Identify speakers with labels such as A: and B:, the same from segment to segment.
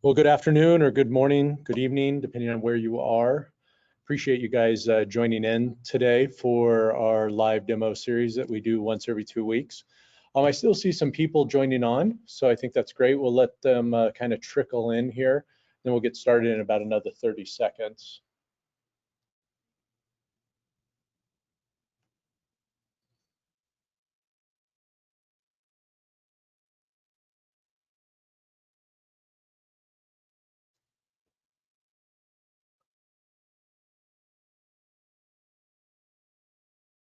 A: Well, good afternoon or good morning, good evening, depending on where you are. Appreciate you guys joining in today for our live demo series that we do once every 2 weeks. I still see some people joining on, so I think that's great. We'll let them kind of trickle in here, then we'll get started in about another 30 seconds.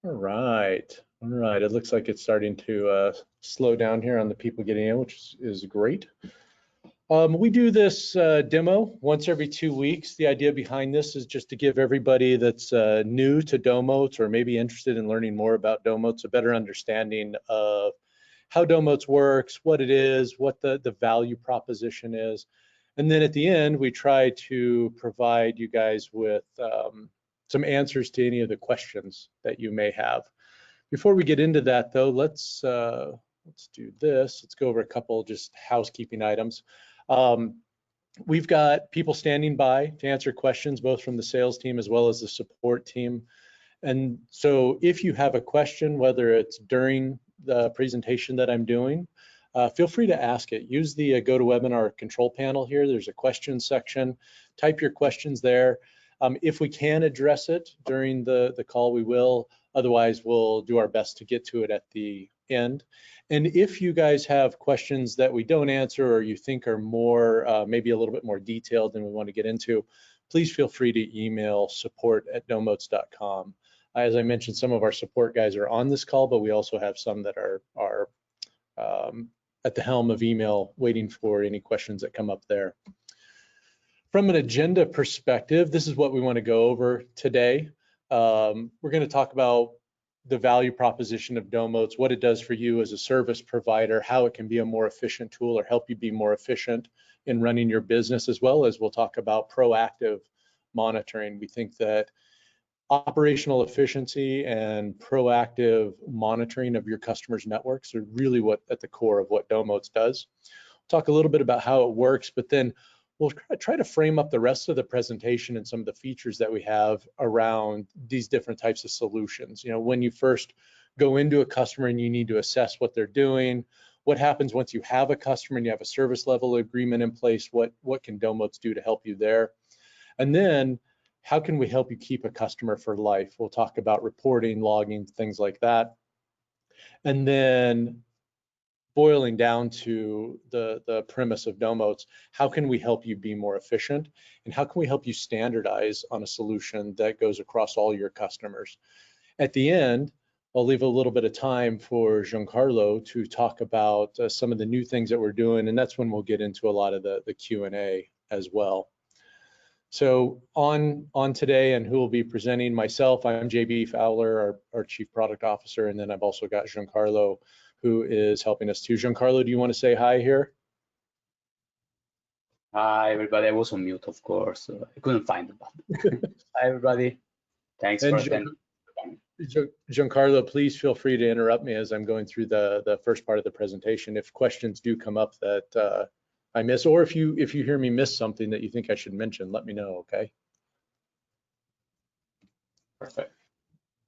A: All right. It looks like it's starting to slow down here on the people getting in, which is great. We do this demo once every 2 weeks. The idea behind this is just to give everybody that's new to Domotz or maybe interested in learning more about Domotz a better understanding of how Domotz works, what it is, what the value proposition is. And then at the end, we try to provide you guys with some answers to any of the questions that you may have. Before we get into that though, let's do this. Let's go over a couple just housekeeping items. We've got people standing by to answer questions, both from the sales team as well as the support team. And so if you have a question, whether it's during the presentation that I'm doing, feel free to ask it. Use the GoToWebinar control panel here. There's a question section. Type your questions there. If we can address it during the call, we will. Otherwise, we'll do our best to get to it at the end. And if you guys have questions that we don't answer or you think are more, maybe a little bit more detailed than we want to get into, please feel free to email support@domotz.com. As I mentioned, some of our support guys are on this call, but we also have some that are at the helm of email waiting for any questions that come up there. From an agenda perspective, this is what we want to go over today. We're going to talk about the value proposition of Domotz, what it does for you as a service provider, how it can be a more efficient tool or help you be more efficient in running your business, as well as we'll talk about proactive monitoring. We think that operational efficiency and proactive monitoring of your customers' networks are really what at the core of what Domotz does. We'll talk a little bit about how it works, but then we'll try to frame up the rest of the presentation and some of the features that we have around these different types of solutions. You know, when you first go into a customer and you need to assess what they're doing, what happens once you have a customer and you have a service level agreement in place, what can Domotz do to help you there? And then how can we help you keep a customer for life? We'll talk about reporting, logging, things like that. And then boiling down to the premise of Domotz, how can we help you be more efficient? And how can we help you standardize on a solution that goes across all your customers? At the end, I'll leave a little bit of time for Giancarlo to talk about some of the new things that we're doing, and that's when we'll get into a lot of the Q&A as well. So on today, and who will be presenting, myself, I'm JB Fowler, our Chief Product Officer, and then I've also got Giancarlo, who is helping us too. Giancarlo, do you want to say hi here?
B: Hi, everybody. I was on mute, of course. I couldn't find the button. Hi, everybody. Thanks for attending.
A: Giancarlo, please feel free to interrupt me as I'm going through the first part of the presentation. If questions do come up that I miss, or if you hear me miss something that you think I should mention, let me know, okay?
B: Perfect.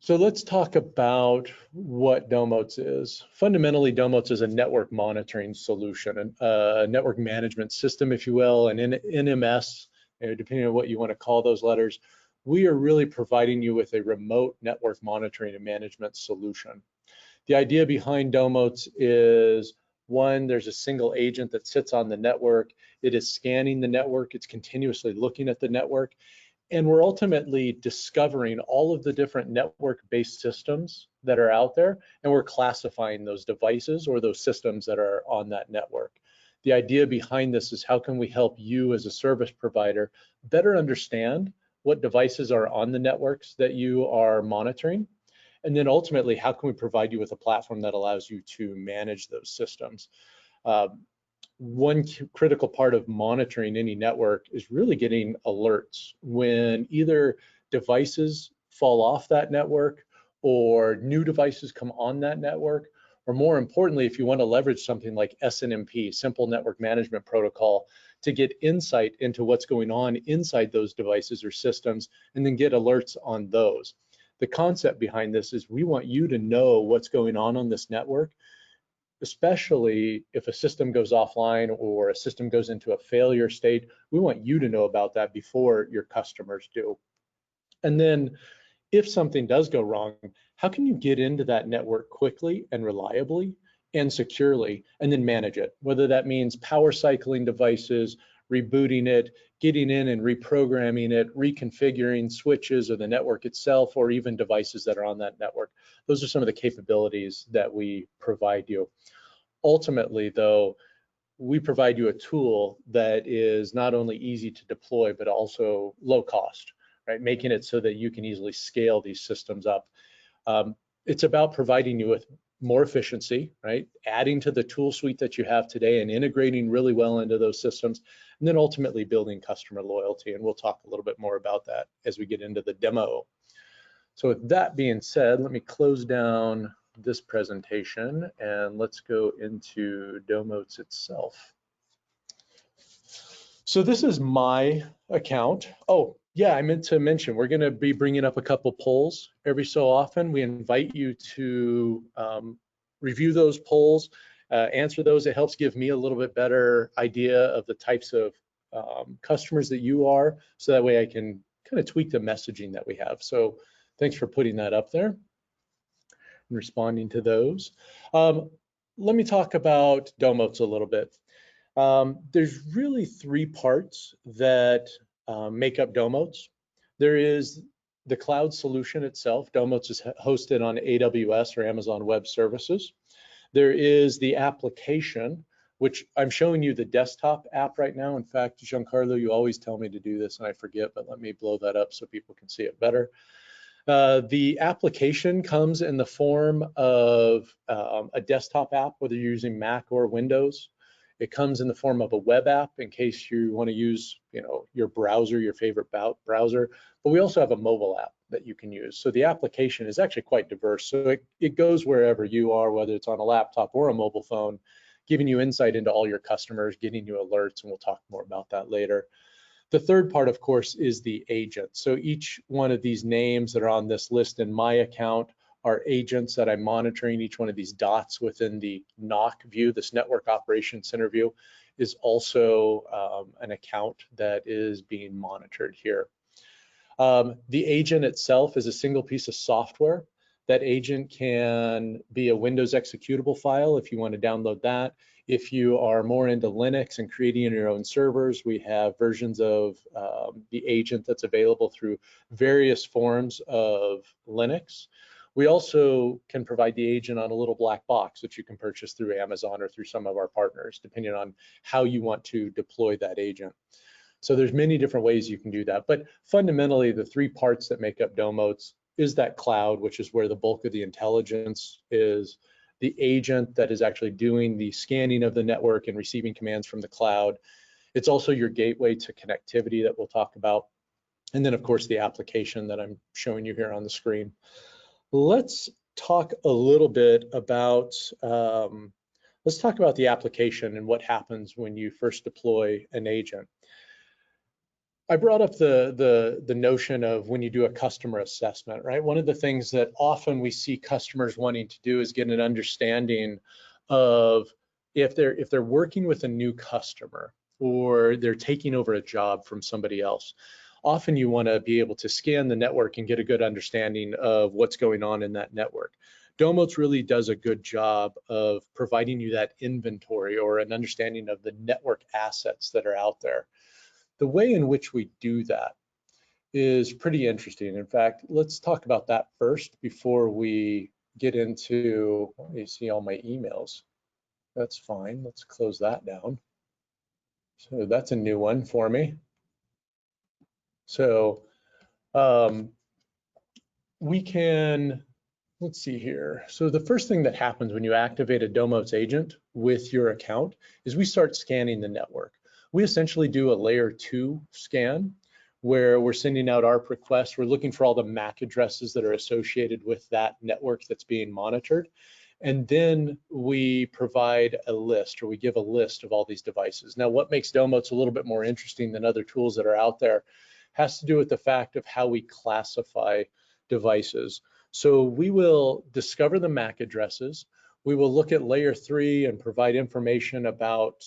A: So let's talk about what Domotz is. Fundamentally, Domotz is a network monitoring solution, a network management system, if you will, an NMS, depending on what you want to call those letters. We are really providing you with a remote network monitoring and management solution. The idea behind Domotz is, one, there's a single agent that sits on the network. It is scanning the network. It's continuously looking at the network. And we're ultimately discovering all of the different network-based systems that are out there, and we're classifying those devices or those systems that are on that network. The idea behind this is how can we help you as a service provider better understand what devices are on the networks that you are monitoring, and then ultimately, how can we provide you with a platform that allows you to manage those systems? One critical part of monitoring any network is really getting alerts when either devices fall off that network or new devices come on that network, or more importantly, if you want to leverage something like SNMP, Simple Network Management Protocol, to get insight into what's going on inside those devices or systems, and then get alerts on those. The concept behind this is we want you to know what's going on this network, especially if a system goes offline or a system goes into a failure state. We want you to know about that before your customers do. And then if something does go wrong, how can you get into that network quickly and reliably and securely, and then manage it? Whether that means power cycling devices, rebooting it, getting in and reprogramming it, reconfiguring switches or the network itself, or even devices that are on that network. Those are some of the capabilities that we provide you. Ultimately, though, we provide you a tool that is not only easy to deploy, but also low cost, right? Making it so that you can easily scale these systems up. It's about providing you with more efficiency, right? Adding to the tool suite that you have today and integrating really well into those systems, and then ultimately building customer loyalty. And we'll talk a little bit more about that as we get into the demo. So with that being said, let me close down this presentation and let's go into Domotz itself. So this is my account. Oh, yeah, I meant to mention, we're gonna be bringing up a couple polls every so often. We invite you to review those polls, answer those. It helps give me a little bit better idea of the types of customers that you are, so that way I can kind of tweak the messaging that we have. So thanks for putting that up there and responding to those. Let me talk about Domotz a little bit. There's really three parts that make up Domotz. There is the cloud solution itself. Domotz is hosted on AWS or Amazon Web Services. There is the application, which I'm showing you the desktop app right now. In fact, Giancarlo, you always tell me to do this and I forget, but let me blow that up so people can see it better. The application comes in the form of a desktop app, whether you're using Mac or Windows. It comes in the form of a web app in case you want to use, your browser, your favorite browser. But we also have a mobile app that you can use. So the application is actually quite diverse. So it goes wherever you are, whether it's on a laptop or a mobile phone, giving you insight into all your customers, getting you alerts, and we'll talk more about that later. The third part, of course, is the agent. So each one of these names that are on this list in my account are agents that I'm monitoring. Each one of these dots within the NOC view, this Network Operations Center view, is also an account that is being monitored here. The agent itself is a single piece of software. That agent can be a Windows executable file if you want to download that. If you are more into Linux and creating your own servers, we have versions of the agent that's available through various forms of Linux. We also can provide the agent on a little black box that you can purchase through Amazon or through some of our partners, depending on how you want to deploy that agent. So there's many different ways you can do that. But fundamentally, the three parts that make up Domotz is that cloud, which is where the bulk of the intelligence is, the agent that is actually doing the scanning of the network and receiving commands from the cloud. It's also your gateway to connectivity that we'll talk about. And then, of course, the application that I'm showing you here on the screen. Let's talk a little bit about the application and what happens when you first deploy an agent. I brought up the notion of when you do a customer assessment, right? One of the things that often we see customers wanting to do is get an understanding of if they're working with a new customer or they're taking over a job from somebody else. Often you want to be able to scan the network and get a good understanding of what's going on in that network. Domotz really does a good job of providing you that inventory or an understanding of the network assets that are out there. The way in which we do that is pretty interesting. In fact, let's talk about that first before we get into, let me see all my emails. That's fine, let's close that down. So that's a new one for me. So we can, let's see here. So the first thing that happens when you activate a Domotz agent with your account is we start scanning the network. We essentially do a layer 2 scan where we're sending out ARP requests. We're looking for all the MAC addresses that are associated with that network that's being monitored. And then we provide a list, or we give a list of all these devices. Now, what makes Domotz a little bit more interesting than other tools that are out there has to do with the fact of how we classify devices. So we will discover the MAC addresses. We will look at layer 3 and provide information about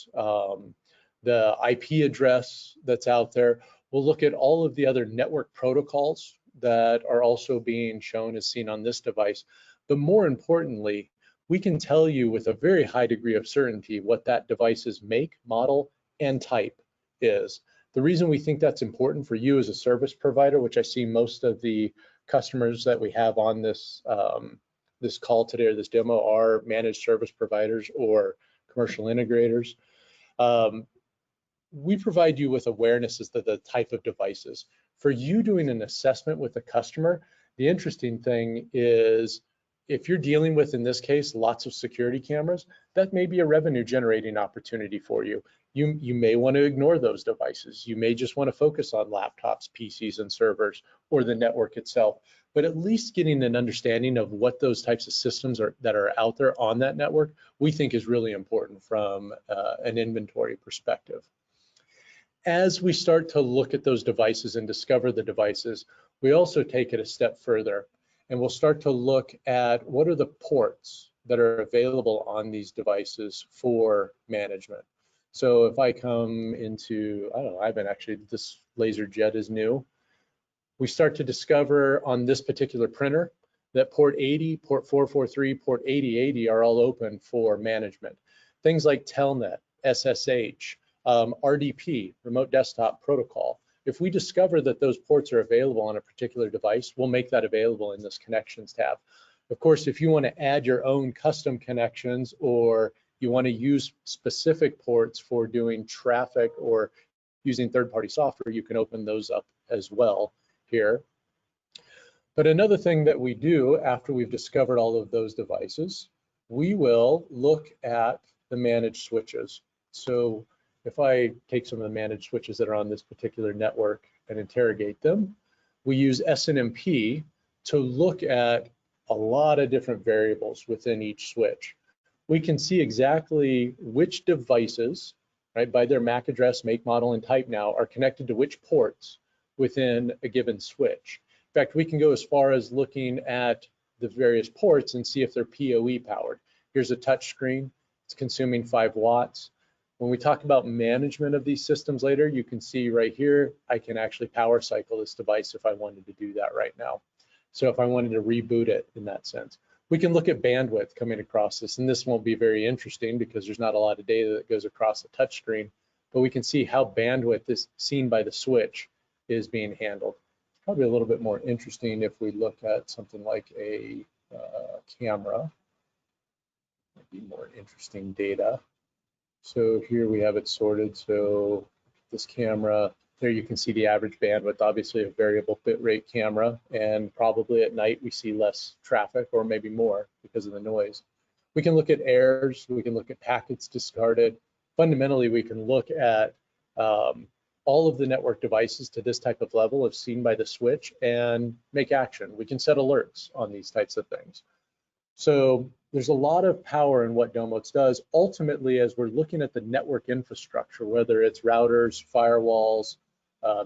A: the IP address that's out there. We'll look at all of the other network protocols that are also being shown as seen on this device. But more importantly, we can tell you with a very high degree of certainty what that device's make, model, and type is. The reason we think that's important for you as a service provider, which I see most of the customers that we have on this this call today or this demo are managed service providers or commercial integrators. We provide you with awareness as to the type of devices. For you doing an assessment with a customer, the interesting thing is if you're dealing with, in this case, lots of security cameras, that may be a revenue generating opportunity for you. You may want to ignore those devices. You may just want to focus on laptops, PCs, and servers, or the network itself. But at least getting an understanding of what those types of systems are that are out there on that network, we think is really important from an inventory perspective. As we start to look at those devices and discover the devices, we also take it a step further, and we'll start to look at what are the ports that are available on these devices for management. So if I come into, I don't know, I've been actually, this laser jet is new. We start to discover on this particular printer that port 80, port 443, port 8080 are all open for management. Things like Telnet, SSH, RDP, remote desktop protocol. If we discover that those ports are available on a particular device, we'll make that available in this connections tab. Of course, if you want to add your own custom connections or you want to use specific ports for doing traffic or using third-party software, you can open those up as well here. But another thing that we do after we've discovered all of those devices, we will look at the managed switches. So if I take some of the managed switches that are on this particular network and interrogate them, we use SNMP to look at a lot of different variables within each switch. We can see exactly which devices, right, by their MAC address, make, model, and type now are connected to which ports within a given switch. In fact, we can go as far as looking at the various ports and see if they're PoE powered. Here's a touch screen, it's consuming 5 watts. When we talk about management of these systems later, you can see right here, I can actually power cycle this device if I wanted to do that right now. So if I wanted to reboot it in that sense. We can look at bandwidth coming across this, and this won't be very interesting because there's not a lot of data that goes across the touch screen, but we can see how bandwidth is seen by the switch is being handled. It's probably a little bit more interesting if we look at something like a camera. Maybe more interesting data. So here we have it sorted. So this camera, there you can see the average bandwidth, obviously a variable bit rate camera, and probably at night we see less traffic or maybe more because of the noise. We can look at errors, we can look at packets discarded. Fundamentally, we can look at all of the network devices to this type of level of seen by the switch and make action. We can set alerts on these types of things. So there's a lot of power in what Domotz does. Ultimately, as we're looking at the network infrastructure, whether it's routers, firewalls,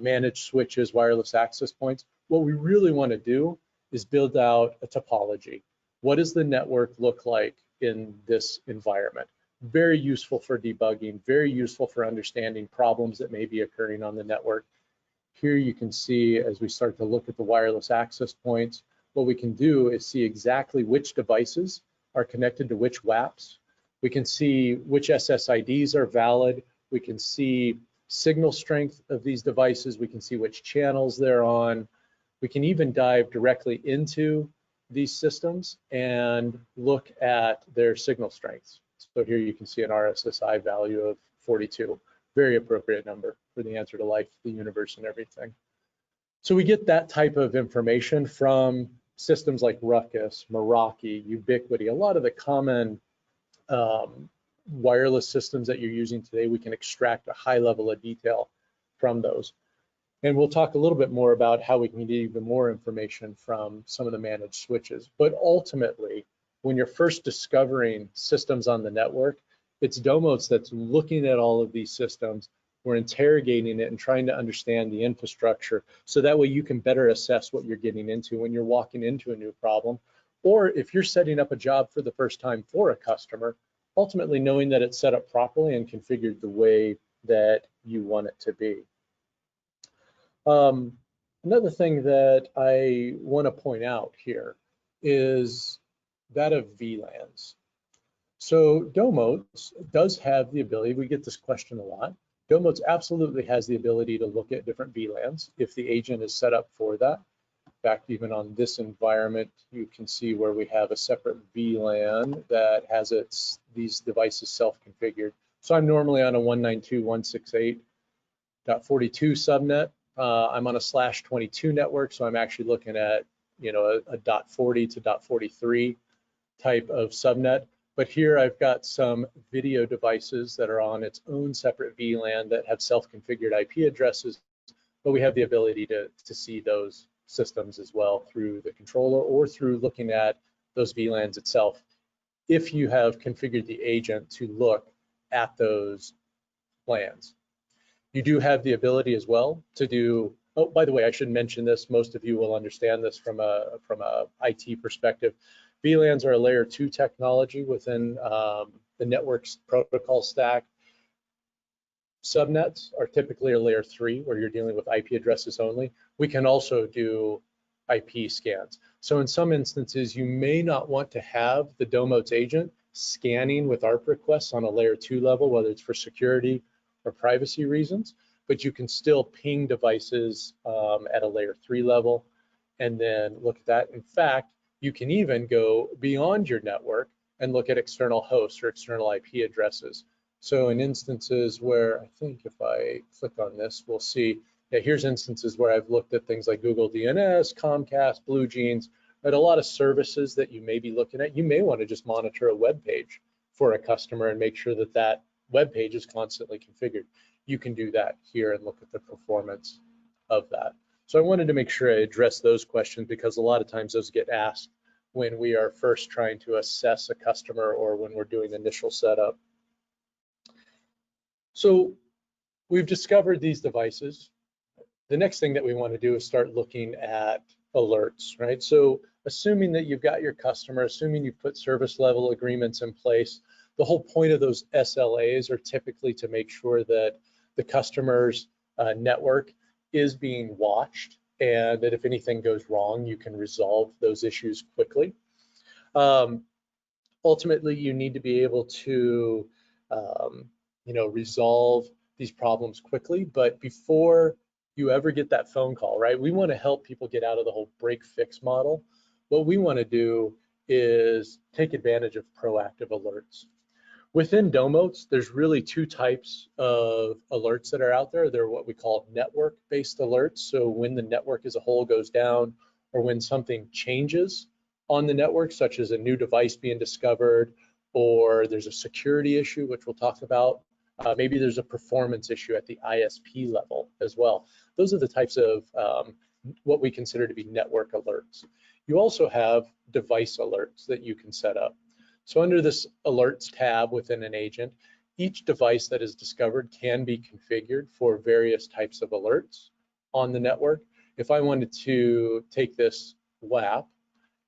A: managed switches, wireless access points, what we really want to do is build out a topology. What does the network look like in this environment? Very useful for debugging, very useful for understanding problems that may be occurring on the network. Here you can see as we start to look at the wireless access points, what we can do is see exactly which devices are connected to which WAPs. We can see which SSIDs are valid. We can see signal strength of these devices. We can see which channels they're on. We can even dive directly into these systems and look at their signal strengths. So here you can see an RSSI value of 42, very appropriate number for the answer to life, the universe, and everything. So we get that type of information from systems like Ruckus, Meraki, Ubiquiti, a lot of the common wireless systems that you're using today. We can extract a high level of detail from those. And we'll talk a little bit more about how we can get even more information from some of the managed switches. But ultimately, when you're first discovering systems on the network, it's Domotz that's looking at all of these systems. We're interrogating it and trying to understand the infrastructure so that way you can better assess what you're getting into when you're walking into a new problem. Or if you're setting up a job for the first time for a customer, ultimately knowing that it's set up properly and configured the way that you want it to be. Another thing that I want to point out here is that of VLANs. So Domotz does have the ability, we get this question a lot, Domotz absolutely has the ability to look at different VLANs if the agent is set up for that. In fact, even on this environment, you can see where we have a separate VLAN that has these devices self-configured. So I'm normally on a 192.168.42 subnet. I'm on a /22 network, so I'm actually looking at, you know, a .40 to .43 type of subnet. But here I've got some video devices that are on its own separate VLAN that have self-configured IP addresses, but we have the ability to see those systems as well through the controller or through looking at those VLANs itself if you have configured the agent to look at those LANs. You do have the ability as well to do, oh, by the way, I should mention this, most of you will understand this from a IT perspective. VLANs are a layer 2 technology within the network's protocol stack. Subnets are typically a layer 3 where you're dealing with IP addresses only. We can also do IP scans. So in some instances, you may not want to have the Domotz agent scanning with ARP requests on a layer 2 level, whether it's for security or privacy reasons, but you can still ping devices at a layer 3 level and then look at that. In fact, you can even go beyond your network and look at external hosts or external IP addresses. So in instances where, I think if I click on this, we'll see, yeah, here's instances where I've looked at things like Google DNS, Comcast, BlueJeans, but a lot of services that you may be looking at. You may want to just monitor a web page for a customer and make sure that that web page is constantly configured. You can do that here and look at the performance of that. So I wanted to make sure I address those questions because a lot of times those get asked when we are first trying to assess a customer or when we're doing initial setup. So we've discovered these devices. The next thing that we want to do is start looking at alerts, right? So assuming that you've got your customer, assuming you've put service level agreements in place, the whole point of those SLAs are typically to make sure that the customer's network is being watched and that if anything goes wrong, you can resolve those issues quickly. Ultimately, you need to be able to resolve these problems quickly, but before you ever get that phone call, right? We want to help people get out of the whole break fix model. What we want to do is take advantage of proactive alerts. Within Domotz, there's really two types of alerts that are out there. They're what we call network-based alerts. So when the network as a whole goes down or when something changes on the network, such as a new device being discovered, or there's a security issue, which we'll talk about. Maybe there's a performance issue at the ISP level as well. Those are the types of what we consider to be network alerts. You also have device alerts that you can set up. So under this alerts tab within an agent, each device that is discovered can be configured for various types of alerts on the network. If I wanted to take this WAP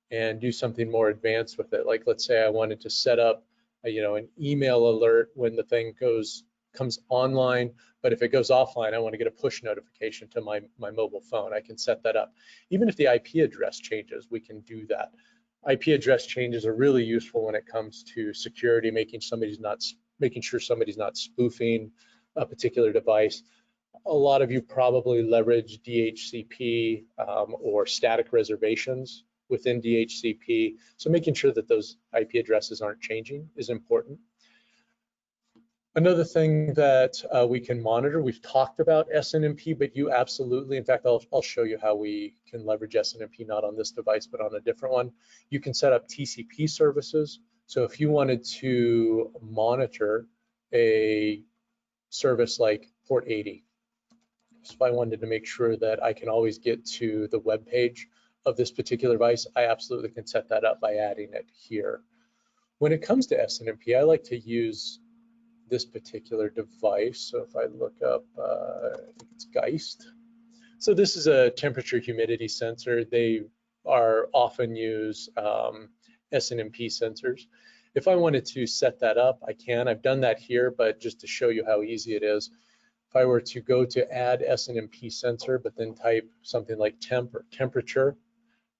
A: and do something more advanced with it, like let's say I wanted to set up an email alert when the thing comes online, but if it goes offline, I want to get a push notification to my mobile phone. I can set that up. Even if the IP address changes, we can do that. IP address changes are really useful when it comes to security, making sure somebody's not spoofing a particular device. A lot of you probably leverage DHCP or static reservations within DHCP. So making sure that those IP addresses aren't changing is important. Another thing that we can monitor, we've talked about SNMP, but you absolutely, in fact, I'll show you how we can leverage SNMP, not on this device, but on a different one. You can set up TCP services. So if you wanted to monitor a service like port 80, so if I wanted to make sure that I can always get to the web page of this particular device, I absolutely can set that up by adding it here. When it comes to SNMP, I like to use this particular device. So if I look up, I think it's Geist. So this is a temperature humidity sensor. They are often use SNMP sensors. If I wanted to set that up, I can. I've done that here, but just to show you how easy it is, if I were to go to add SNMP sensor, but then type something like temp or temperature,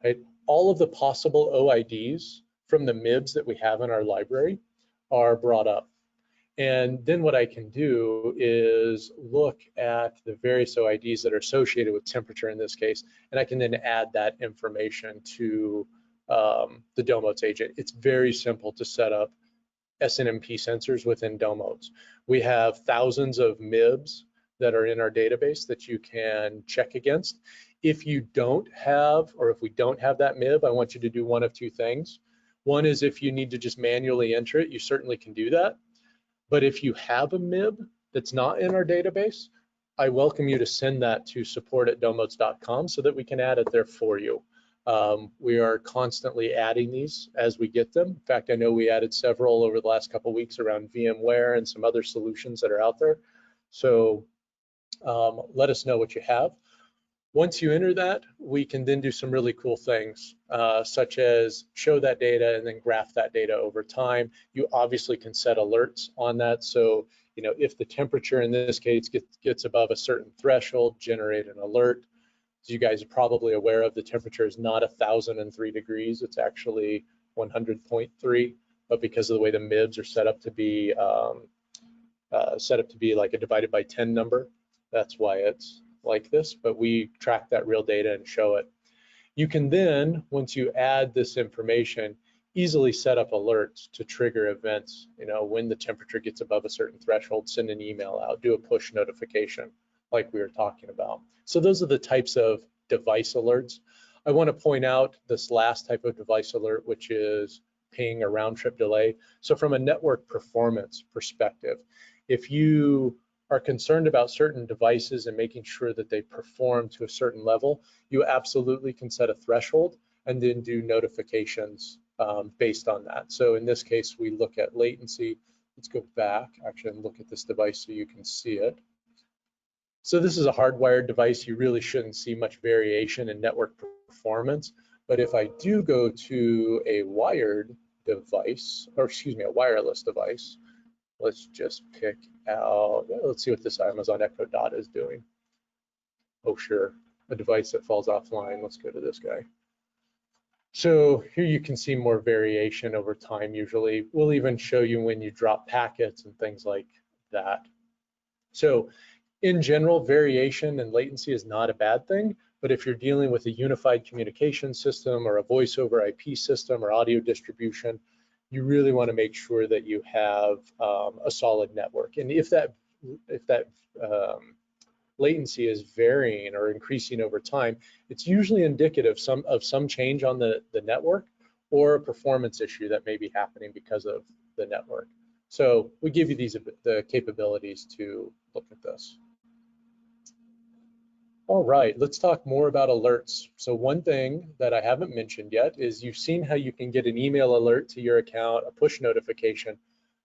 A: right? All of the possible OIDs from the MIBs that we have in our library are brought up. And then what I can do is look at the various OIDs that are associated with temperature in this case, and I can then add that information to the Domotz agent. It's very simple to set up SNMP sensors within Domotz. We have thousands of MIBs that are in our database that you can check against. If you don't have, or if we don't have that MIB, I want you to do one of two things. One is if you need to just manually enter it, you certainly can do that. But if you have a MIB that's not in our database, I welcome you to send that to support@domotz.com so that we can add it there for you. We are constantly adding these as we get them. In fact, I know we added several over the last couple of weeks around VMware and some other solutions that are out there. So let us know what you have. Once you enter that, we can then do some really cool things, such as show that data and then graph that data over time. You obviously can set alerts on that. So, you know, if the temperature in this case gets above a certain threshold, generate an alert. As you guys are probably aware of, the temperature is not 1,003 degrees. It's actually 100.3, but because of the way the MIBs are set up to be like a divided by 10 number, that's why it's like this, but we track that real data and show it. You can then, once you add this information, easily set up alerts to trigger events. You know, when the temperature gets above a certain threshold, send an email out, do a push notification like we were talking about. So those are the types of device alerts. I want to point out this last type of device alert, which is ping or round trip delay. So from a network performance perspective, if you are concerned about certain devices and making sure that they perform to a certain level, you absolutely can set a threshold and then do notifications based on that. So in this case, we look at latency. Let's go back actually and look at this device so you can see it. So this is a hardwired device. You really shouldn't see much variation in network performance. But if I do go to a wired device, or excuse me, a wireless device, let's just pick out, let's see what this Amazon Echo Dot is doing. Oh, sure, a device that falls offline. Let's go to this guy. So here you can see more variation over time usually. We'll even show you when you drop packets and things like that. So in general, variation and latency is not a bad thing, but if you're dealing with a unified communication system or a voice over IP system or audio distribution, you really want to make sure that you have a solid network. And if that latency is varying or increasing over time, it's usually indicative of some change on the network or a performance issue that may be happening because of the network. So we give you the capabilities to look at this. All right, let's talk more about alerts. So one thing that I haven't mentioned yet is you've seen how you can get an email alert to your account, a push notification,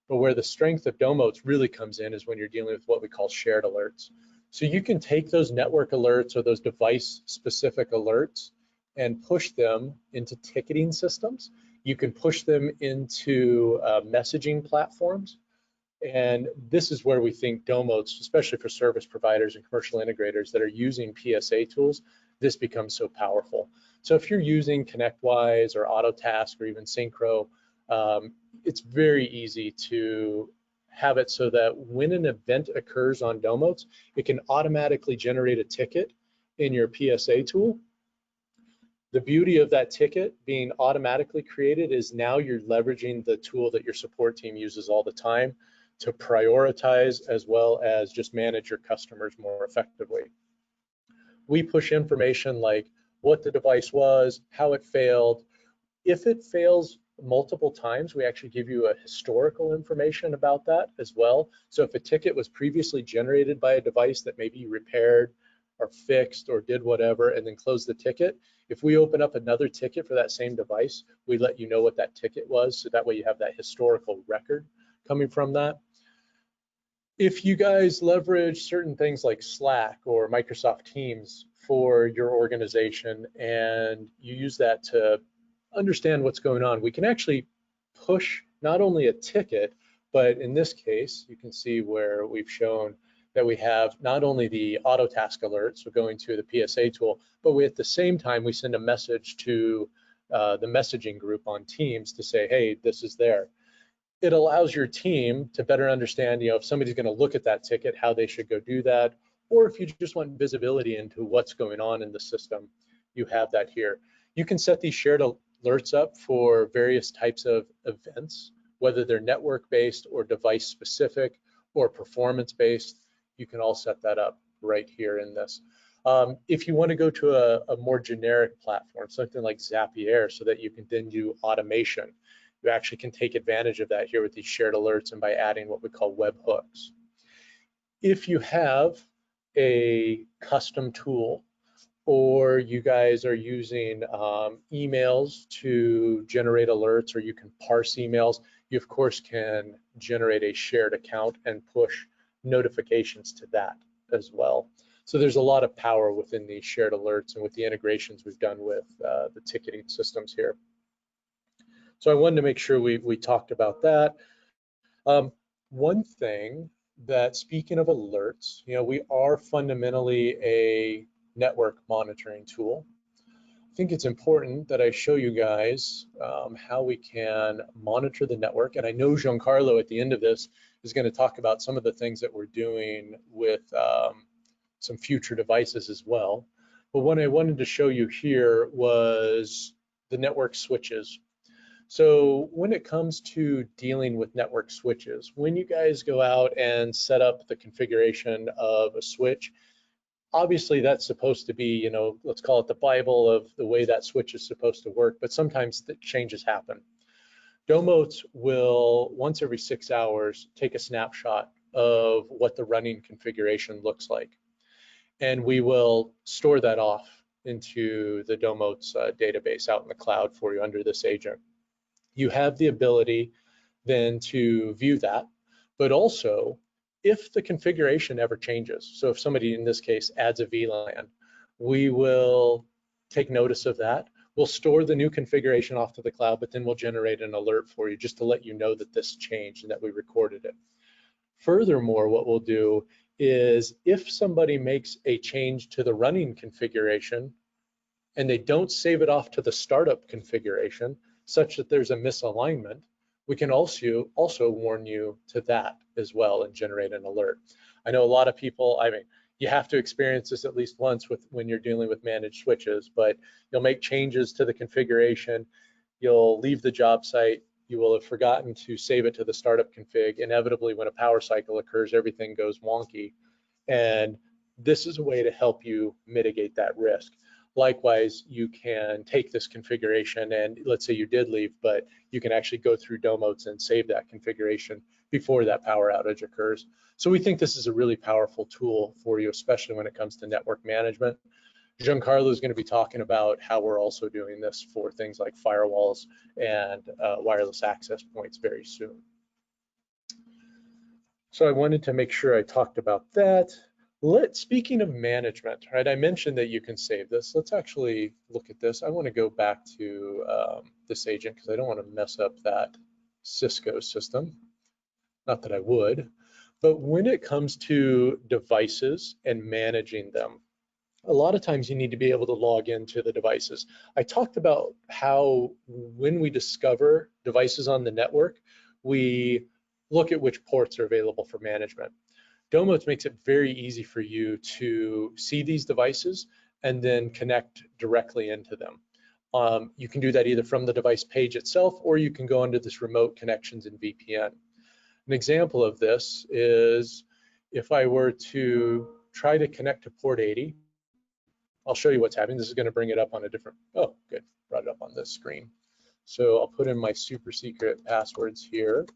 A: but where the strength of Domotz really comes in is when you're dealing with what we call shared alerts. So you can take those network alerts or those device-specific alerts and push them into ticketing systems. You can push them into messaging platforms. And this is where we think Domotz, especially for service providers and commercial integrators that are using PSA tools, this becomes so powerful. So if you're using ConnectWise or Autotask or even Synchro, it's very easy to have it so that when an event occurs on Domotz, it can automatically generate a ticket in your PSA tool. The beauty of that ticket being automatically created is now you're leveraging the tool that your support team uses all the time to prioritize as well as just manage your customers more effectively. We push information like what the device was, how it failed. If it fails multiple times, we actually give you a historical information about that as well. So if a ticket was previously generated by a device that maybe you repaired are fixed or did whatever, and then close the ticket. If we open up another ticket for that same device, we let you know what that ticket was, so that way you have that historical record coming from that. If you guys leverage certain things like Slack or Microsoft Teams for your organization and you use that to understand what's going on, we can actually push not only a ticket, but in this case, you can see where we've shown that we have not only the auto task alerts, so going to the PSA tool, but we at the same time, we send a message to the messaging group on Teams to say, hey, this is there. It allows your team to better understand, if somebody's going to look at that ticket, how they should go do that, or if you just want visibility into what's going on in the system, you have that here. You can set these shared alerts up for various types of events, whether they're network-based or device-specific or performance-based. You can all set that up right here in this. If you want to go to a more generic platform, something like Zapier, so that you can then do automation, you actually can take advantage of that here with these shared alerts and by adding what we call webhooks. If you have a custom tool or you guys are using emails to generate alerts, or you can parse emails, you of course can generate a shared account and push notifications to that as well. So there's a lot of power within these shared alerts and with the integrations we've done with the ticketing systems here. So I wanted to make sure we talked about that. One thing that, speaking of alerts, we are fundamentally a network monitoring tool. I think it's important that I show you guys how we can monitor the network. And I know Giancarlo at the end of this is going to talk about some of the things that we're doing with some future devices as well. But what I wanted to show you here was the network switches. So when it comes to dealing with network switches, when you guys go out and set up the configuration of a switch, obviously that's supposed to be, let's call it the Bible of the way that switch is supposed to work, but sometimes the changes happen. Domotz will, once every 6 hours, take a snapshot of what the running configuration looks like. And we will store that off into the Domotz database out in the cloud for you under this agent. You have the ability then to view that, but also if the configuration ever changes, so if somebody in this case adds a VLAN, we will take notice of that. We'll store the new configuration off to the cloud, but then we'll generate an alert for you just to let you know that this changed and that we recorded it. Furthermore, what we'll do is if somebody makes a change to the running configuration and they don't save it off to the startup configuration, such that there's a misalignment, we can also warn you to that as well and generate an alert. I know a lot of people, you have to experience this at least once when you're dealing with managed switches, but you'll make changes to the configuration, you'll leave the job site, you will have forgotten to save it to the startup config. Inevitably, when a power cycle occurs, everything goes wonky. And this is a way to help you mitigate that risk. Likewise, you can take this configuration and let's say you did leave, but you can actually go through Domotz and save that configuration before that power outage occurs. So we think this is a really powerful tool for you, especially when it comes to network management. Giancarlo is going to be talking about how we're also doing this for things like firewalls and wireless access points very soon. So I wanted to make sure I talked about that. Speaking of management, right? I mentioned that you can save this. Let's actually look at this. I want to go back to this agent because I don't want to mess up that Cisco system. Not that I would, but when it comes to devices and managing them, a lot of times you need to be able to log into the devices. I talked about how when we discover devices on the network, we look at which ports are available for management. Domotz makes it very easy for you to see these devices and then connect directly into them. You can do that either from the device page itself, or you can go into this remote connections in VPN. An example of this is if I were to try to connect to port 80, I'll show you what's happening. This is going to bring it up on a different, oh, good, brought it up on this screen. So I'll put in my super secret passwords here.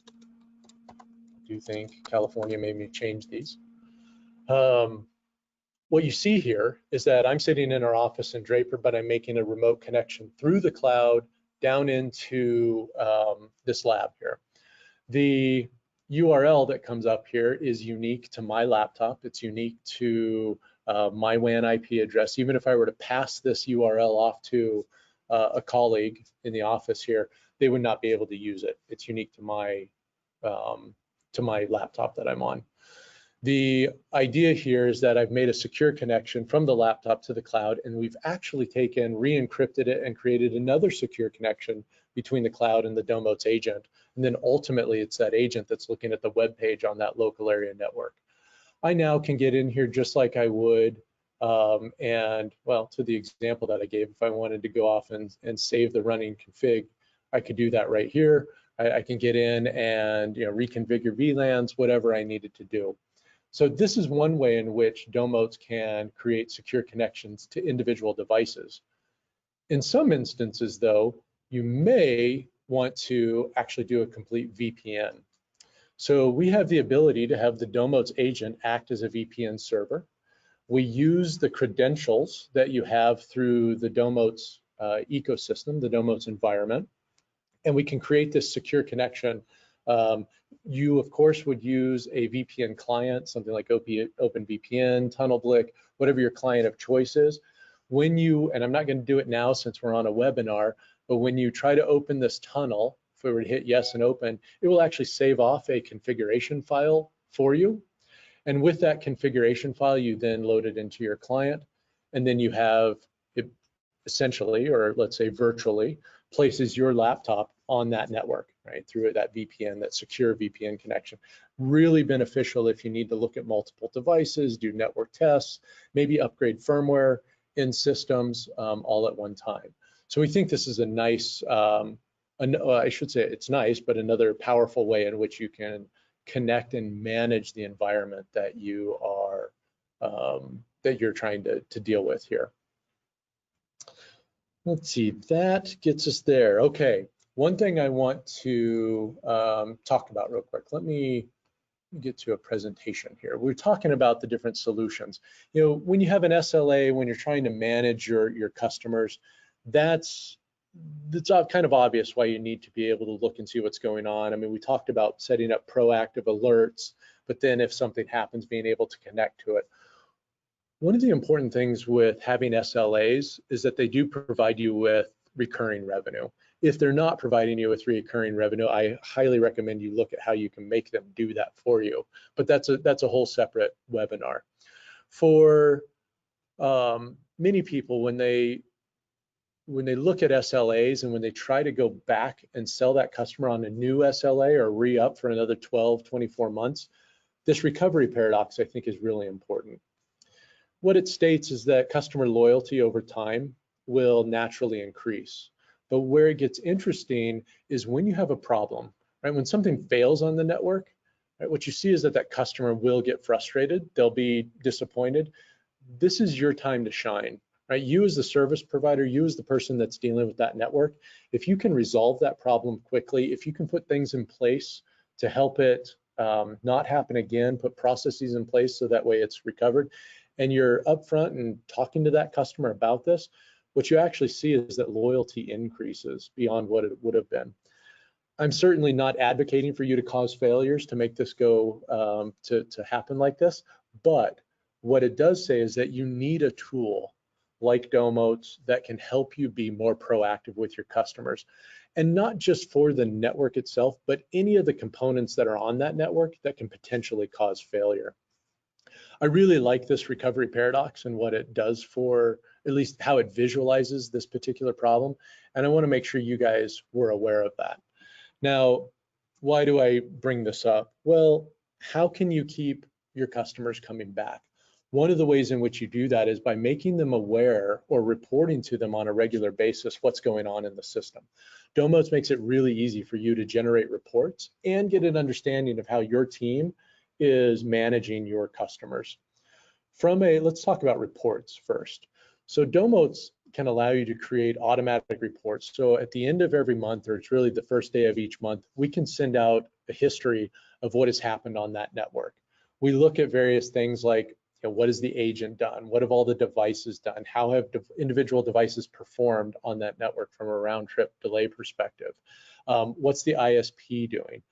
A: I do think California made me change these. What what you see here is that I'm sitting in our office in Draper, but I'm making a remote connection through the cloud down into this lab here. The URL that comes up here is unique to my laptop. It's unique to my WAN IP address. Even if I were to pass this URL off to a colleague in the office here, they would not be able to use it. It's unique to my laptop that I'm on. The idea here is that I've made a secure connection from the laptop to the cloud, and we've actually taken, re-encrypted it, and created another secure connection between the cloud and the Domotz agent. And then ultimately, it's that agent that's looking at the web page on that local area network. I now can get in here just like I would, and well, to the example that I gave, if I wanted to go off and save the running config, I could do that right here. I can get in and reconfigure VLANs, whatever I needed to do. So this is one way in which Domotz can create secure connections to individual devices. In some instances, though, you may want to actually do a complete VPN. So we have the ability to have the Domotz agent act as a VPN server. We use the credentials that you have through the Domotz ecosystem, the Domotz environment, and we can create this secure connection. You, of course, would use a VPN client, something like OpenVPN, TunnelBlick, whatever your client of choice is. When you, and I'm not going to do it now since we're on a webinar, but when you try to open this tunnel, if we were to hit yes and open, it will actually save off a configuration file for you. And with that configuration file, you then load it into your client, and then you have it essentially, or let's say virtually, places your laptop on that network, right, through that VPN, that secure VPN connection. Really beneficial if you need to look at multiple devices, do network tests, maybe upgrade firmware in systems all at one time. So we think this is a nice, I should say it's nice, but another powerful way in which you can connect and manage the environment that you are, that you're trying to deal with here. Let's see, that gets us there. Okay, one thing I want to talk about real quick. Let me get to a presentation here. We're talking about the different solutions. When you have an SLA, when you're trying to manage your customers, that's kind of obvious why you need to be able to look and see what's going on. I mean, we talked about setting up proactive alerts, but then if something happens, being able to connect to it. One of the important things with having SLAs is that they do provide you with recurring revenue. If they're not providing you with recurring revenue, I highly recommend you look at how you can make them do that for you. But that's a whole separate webinar. For many people, when they look at SLAs and when they try to go back and sell that customer on a new SLA or re-up for another 12, 24 months, this recovery paradox, I think, is really important. What it states is that customer loyalty over time will naturally increase. But where it gets interesting is when you have a problem, right? When something fails on the network, right, what you see is that customer will get frustrated. They'll be disappointed. This is your time to shine, right? You as the service provider, you as the person that's dealing with that network, if you can resolve that problem quickly, if you can put things in place to help it not happen again, put processes in place so that way it's recovered, and you're upfront and talking to that customer about this, what you actually see is that loyalty increases beyond what it would have been. I'm certainly not advocating for you to cause failures to make this go to happen like this, but what it does say is that you need a tool like Domotz that can help you be more proactive with your customers, and not just for the network itself, but any of the components that are on that network that can potentially cause failure. I really like this recovery paradox and what it does for, at least how it visualizes this particular problem. And I want to make sure you guys were aware of that. Now, why do I bring this up? Well, how can you keep your customers coming back? One of the ways in which you do that is by making them aware or reporting to them on a regular basis what's going on in the system. Domotz makes it really easy for you to generate reports and get an understanding of how your team is managing your customers. Let's talk about reports first. So Domotz can allow you to create automatic reports. So at the end of every month, or it's really the first day of each month, we can send out a history of what has happened on that network. We look at various things like, what has the agent done? What have all the devices done? How have individual devices performed on that network from a round trip delay perspective? What's the ISP doing?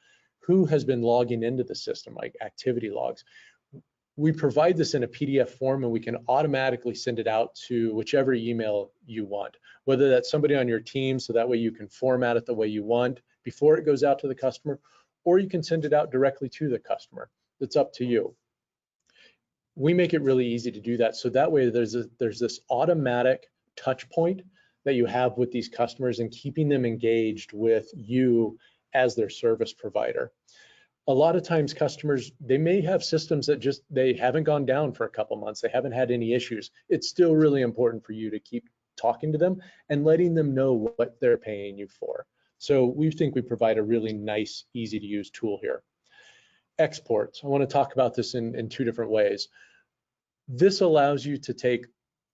A: Who has been logging into the system, like activity logs? We provide this in a PDF form, and we can automatically send it out to whichever email you want, whether that's somebody on your team, so that way you can format it the way you want before it goes out to the customer, or you can send it out directly to the customer. It's up to you. We make it really easy to do that, so that way there's this automatic touch point that you have with these customers and keeping them engaged with you as their service provider. A lot of times customers, they may have systems that they haven't gone down for a couple months, they haven't had any issues. It's still really important for you to keep talking to them and letting them know what they're paying you for. So we think we provide a really nice, easy to use tool here. Exports, I want to talk about this in two different ways. This allows you to take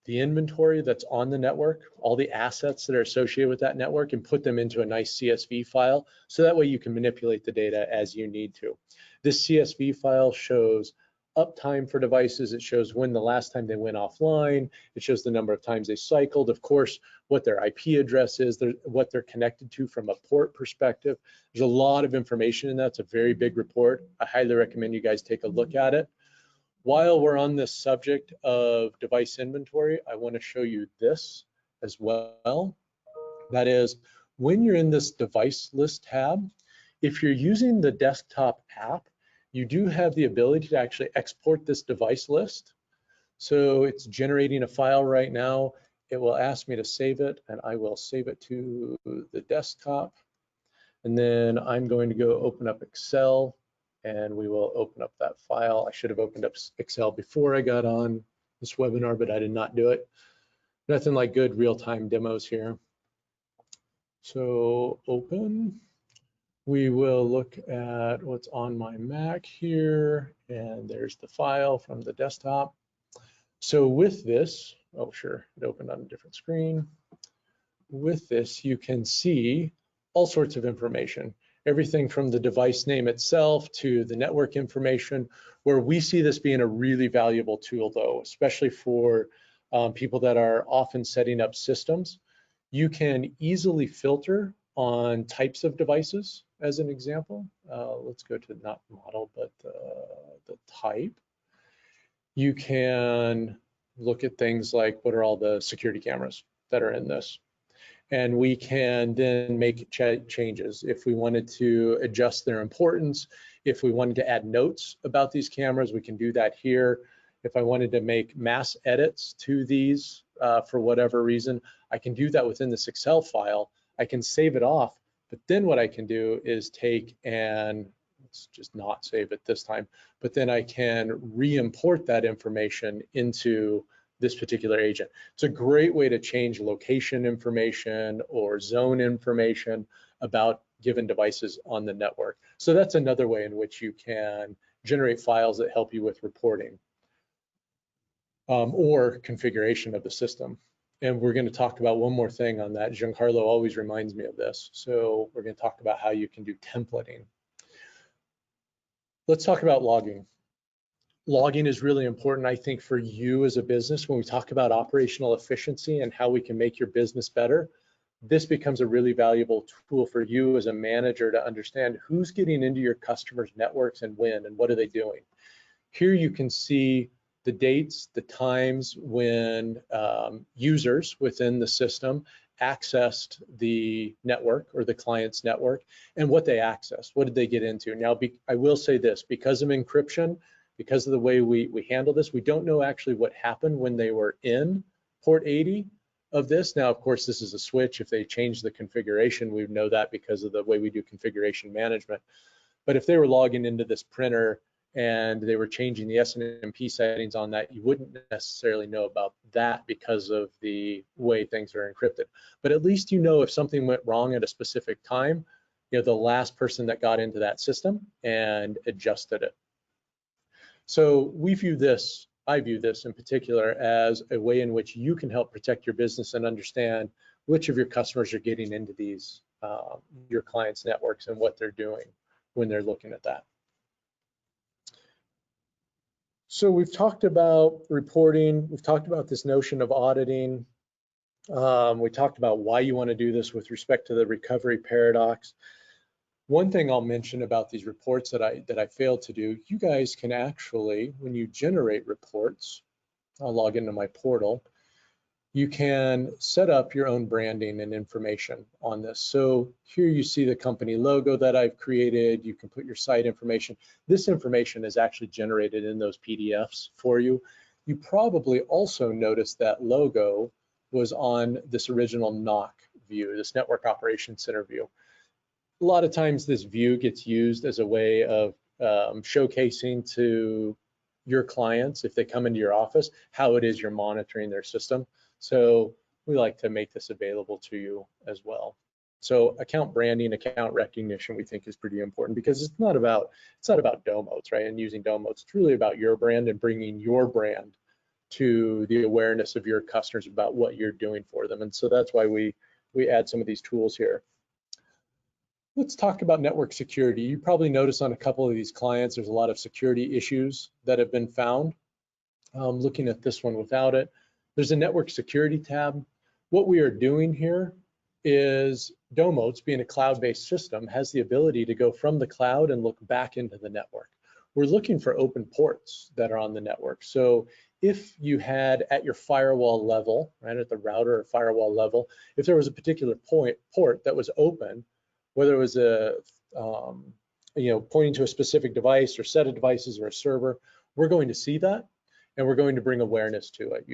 A: the inventory that's on the network, all the assets that are associated with that network, and put them into a nice CSV file, so that way you can manipulate the data as you need to. This CSV file shows uptime for devices, it shows when the last time they went offline, it shows the number of times they cycled, of course, what their IP address is, what they're connected to from a port perspective. There's a lot of information in that. It's a very big report. I highly recommend you guys take a look at it. While we're on this subject of device inventory, I want to show you this as well. That is, when you're in this device list tab, if you're using the desktop app, you do have the ability to actually export this device list. So it's generating a file right now. It will ask me to save it, and I will save it to the desktop. And then I'm going to go open up Excel, and we will open up that file. I should have opened up Excel before I got on this webinar, but I did not do it. Nothing like good real-time demos here. So open. We will look at what's on my Mac here, and there's the file from the desktop. So with this, oh sure, it opened on a different screen. With this, you can see all sorts of information. Everything from the device name itself to the network information, where we see this being a really valuable tool though, especially for people that are often setting up systems. You can easily filter on types of devices, as an example. Let's go to not model, but the type. You can look at things like what are all the security cameras that are in this. And we can then make changes. If we wanted to adjust their importance, if we wanted to add notes about these cameras, we can do that here. If I wanted to make mass edits to these for whatever reason, I can do that within this Excel file. I can save it off, but then what I can do is take and, let's just not save it this time, but then I can re-import that information into this particular agent. It's a great way to change location information or zone information about given devices on the network. So that's another way in which you can generate files that help you with reporting or configuration of the system. And we're going to talk about one more thing on that. Giancarlo always reminds me of this. So we're going to talk about how you can do templating. Let's talk about logging. Logging is really important, I think, for you as a business. When we talk about operational efficiency and how we can make your business better, this becomes a really valuable tool for you as a manager to understand who's getting into your customers' networks and when, and what are they doing. Here you can see the dates, the times when users within the system accessed the network or the client's network and what they accessed. What did they get into? Now, I will say this, because of encryption, because of the way we handle this, we don't know actually what happened when they were in port 80 of this. Now, of course, this is a switch. If they change the configuration, we would know that because of the way we do configuration management. But if they were logging into this printer and they were changing the SNMP settings on that, you wouldn't necessarily know about that because of the way things are encrypted. But at least you know if something went wrong at a specific time, the last person that got into that system and adjusted it. So we view this, I view this in particular as a way in which you can help protect your business and understand which of your customers are getting into these, your clients' networks and what they're doing when they're looking at that. So we've talked about reporting. We've talked about this notion of auditing. We talked about why you want to do this with respect to the recovery paradox. One thing I'll mention about these reports that I failed to do, you guys can actually, when you generate reports, I'll log into my portal, you can set up your own branding and information on this. So here you see the company logo that I've created. You can put your site information. This information is actually generated in those PDFs for you. You probably also noticed that logo was on this original NOC view, this Network Operations Center view. A lot of times this view gets used as a way of showcasing to your clients, if they come into your office, how it is you're monitoring their system. So we like to make this available to you as well. So account branding, account recognition, we think is pretty important because it's not about Domotz, right? And using Domotz, it's really about your brand and bringing your brand to the awareness of your customers about what you're doing for them. And so that's why we add some of these tools here. Let's talk about network security. You probably notice on a couple of these clients, there's a lot of security issues that have been found. Looking at this one without it, there's a network security tab. What we are doing here is Domotz, being a cloud-based system, has the ability to go from the cloud and look back into the network. We're looking for open ports that are on the network. So if you had at your firewall level, right, at the router or firewall level, if there was a particular port that was open, whether it was pointing to a specific device or set of devices or a server, we're going to see that and we're going to bring awareness to it.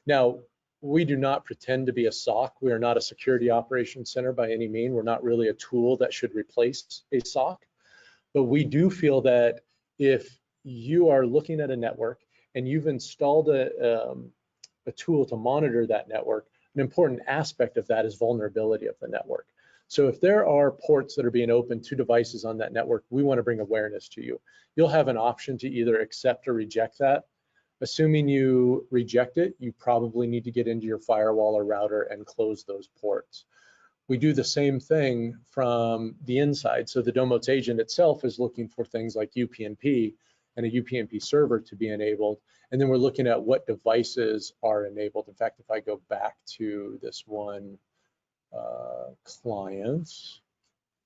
A: Now, we do not pretend to be a SOC. We are not a security operations center by any means. We're not really a tool that should replace a SOC, but we do feel that if you are looking at a network and you've installed a tool to monitor that network, an important aspect of that is vulnerability of the network. So if there are ports that are being opened to devices on that network, we want to bring awareness to you. You'll have an option to either accept or reject that. Assuming you reject it, you probably need to get into your firewall or router and close those ports. We do the same thing from the inside. So the Domotz agent itself is looking for things like UPnP and a UPnP server to be enabled. And then we're looking at what devices are enabled. In fact, if I go back to this one clients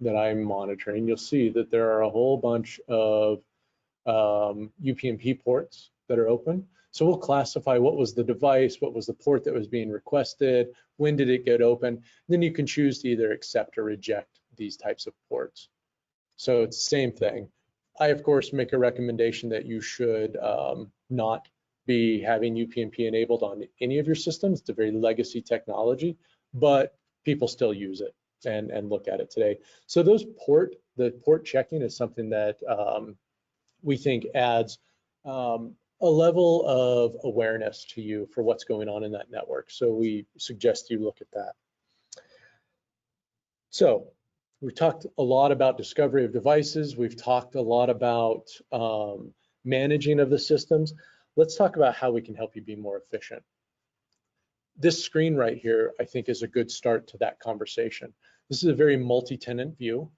A: that I'm monitoring, you'll see that there are a whole bunch of UPnP ports that are open. So we'll classify what was the device, what was the port that was being requested, when did it get open. Then you can choose to either accept or reject these types of ports. So it's the same thing. I, of course, make a recommendation that you should not be having UPnP enabled on any of your systems. It's a very legacy technology, but people still use it and look at it today. So the port checking is something that we think adds a level of awareness to you for what's going on in that network. So we suggest you look at that. So we've talked a lot about discovery of devices. We've talked a lot about managing of the systems. Let's talk about how we can help you be more efficient. This screen right here, I think, is a good start to that conversation. This is a very multi-tenant view.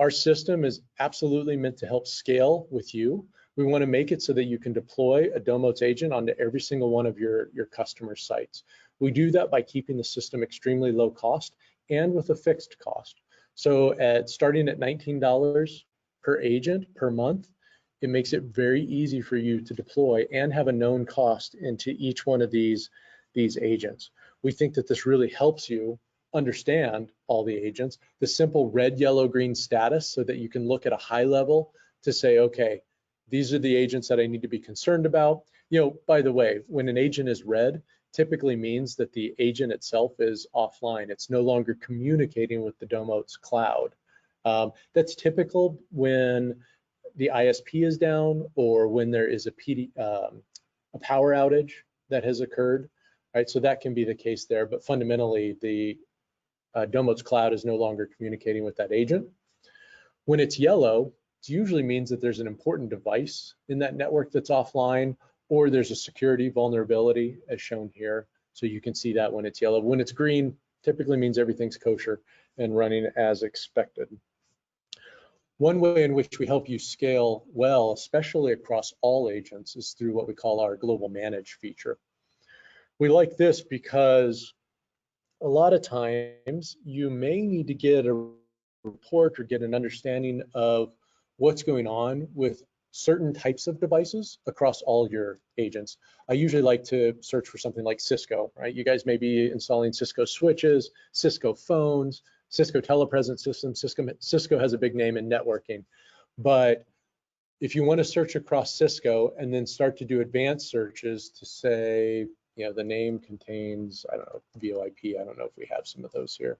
A: Our system is absolutely meant to help scale with you. We want to make it so that you can deploy a Domotz agent onto every single one of your customer sites. We do that by keeping the system extremely low cost and with a fixed cost. So starting at $19 per agent per month, it makes it very easy for you to deploy and have a known cost into each one of these agents. We think that this really helps you understand all the agents, the simple red, yellow, green status, so that you can look at a high level to say, okay, these are the agents that I need to be concerned about. By the way, when an agent is red, typically means that the agent itself is offline. It's no longer communicating with the Domotz cloud. That's typical when the ISP is down or when there is a power outage that has occurred. Right, so that can be the case there, but fundamentally the Domotz cloud is no longer communicating with that agent. When it's yellow, it usually means that there's an important device in that network that's offline, or there's a security vulnerability as shown here. So you can see that when it's yellow. When it's green, typically means everything's kosher and running as expected. One way in which we help you scale well, especially across all agents, is through what we call our global manage feature. We like this because a lot of times you may need to get a report or get an understanding of what's going on with certain types of devices across all your agents. I usually like to search for something like Cisco, right? You guys may be installing Cisco switches, Cisco phones, Cisco telepresence systems. Cisco has a big name in networking, but if you want to search across Cisco and then start to do advanced searches to say, you know, the name contains, I don't know, VoIP, I don't know if we have some of those here,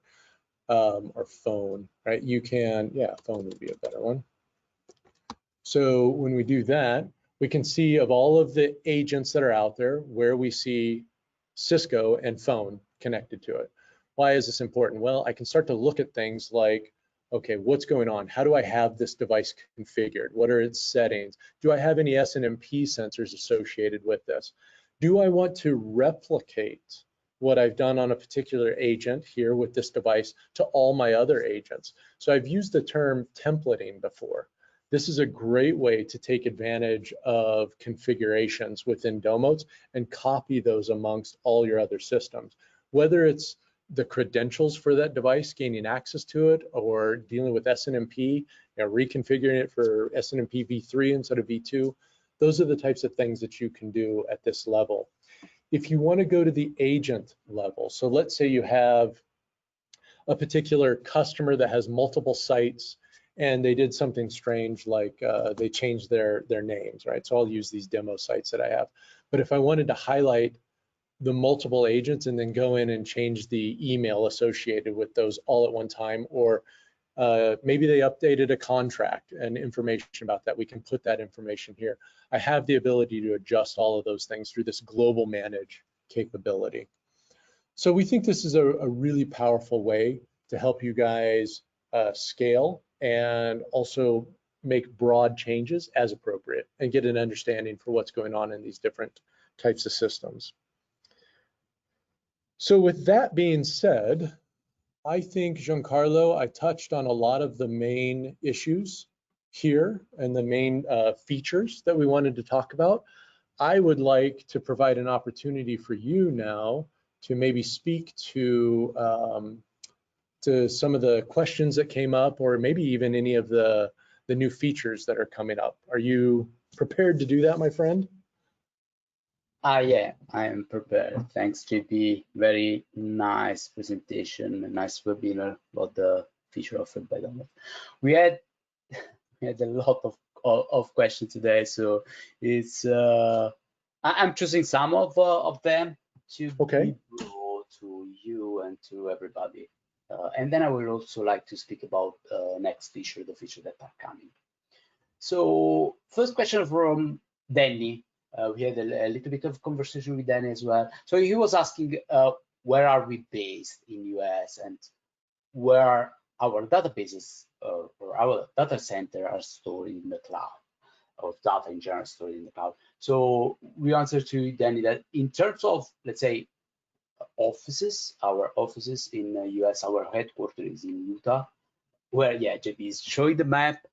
A: or phone, right? You can, yeah, phone would be a better one. So when we do that, we can see of all of the agents that are out there where we see Cisco and phone connected to it. Why is this important? Well, I can start to look at things like, okay, what's going on? How do I have this device configured? What are its settings? Do I have any SNMP sensors associated with this? Do I want to replicate what I've done on a particular agent here with this device to all my other agents? So I've used the term templating before. This is a great way to take advantage of configurations within Domotz and copy those amongst all your other systems, whether it's the credentials for that device, gaining access to it, or dealing with SNMP, you know, reconfiguring it for SNMP v3 instead of v2. Those are the types of things that you can do at this level. If you want to go to the agent level, so let's say you have a particular customer that has multiple sites and they did something strange, like they changed their names, right? So I'll use these demo sites that I have. But if I wanted to highlight the multiple agents and then go in and change the email associated with those all at one time, or maybe they updated a contract and information about that, we can put that information here. I have the ability to adjust all of those things through this global manage capability. So we think this is a really powerful way to help you guys scale and also make broad changes as appropriate and get an understanding for what's going on in these different types of systems. So with that being said, I think, Giancarlo, I touched on a lot of the main issues here and the main features that we wanted to talk about. I would like to provide an opportunity for you now to maybe speak to some of the questions that came up, or maybe even any of the new features that are coming up. Are you prepared to do that, my friend?
B: Yeah, I am prepared. Thanks, JP. Very nice presentation, a nice webinar about the feature offered by Domotz. We had a lot of questions today, so it's I'm choosing some of them to be brought to you and to everybody. And then I would also like to speak about next feature, the feature that are coming. So first question from Danny. We had a little bit of conversation with Danny as well. So he was asking, where are we based in US and where our databases or our data center are stored in the cloud, or data in general stored in the cloud. So we answered to Danny that in terms of, let's say, offices, our offices in the US, our headquarters is in Utah, where, yeah, JP is showing the map,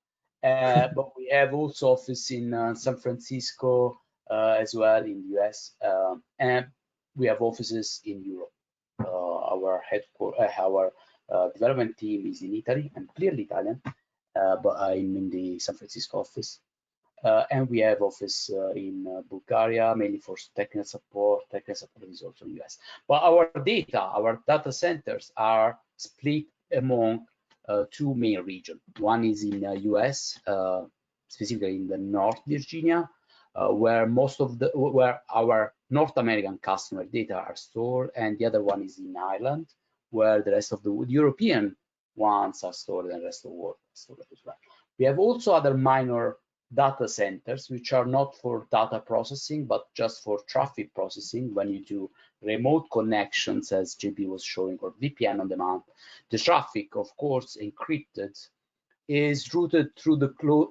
B: but we have also office in San Francisco as well in the US, and we have offices in Europe. Our headquarters, our development team is in Italy. I'm clearly Italian, but I'm in the San Francisco office. And we have office in Bulgaria, mainly for technical support. Technical support is also in US. But our data centers are split among two main regions. One is in US, specifically in the North Virginia, where where our North American customer data are stored, and the other one is in Ireland, where the rest of the European ones are stored, and the rest of the world are stored as well. We have also other minor data centers, which are not for data processing, but just for traffic processing. When you do remote connections, as JP was showing, or VPN on demand, the traffic, of course, encrypted, is routed through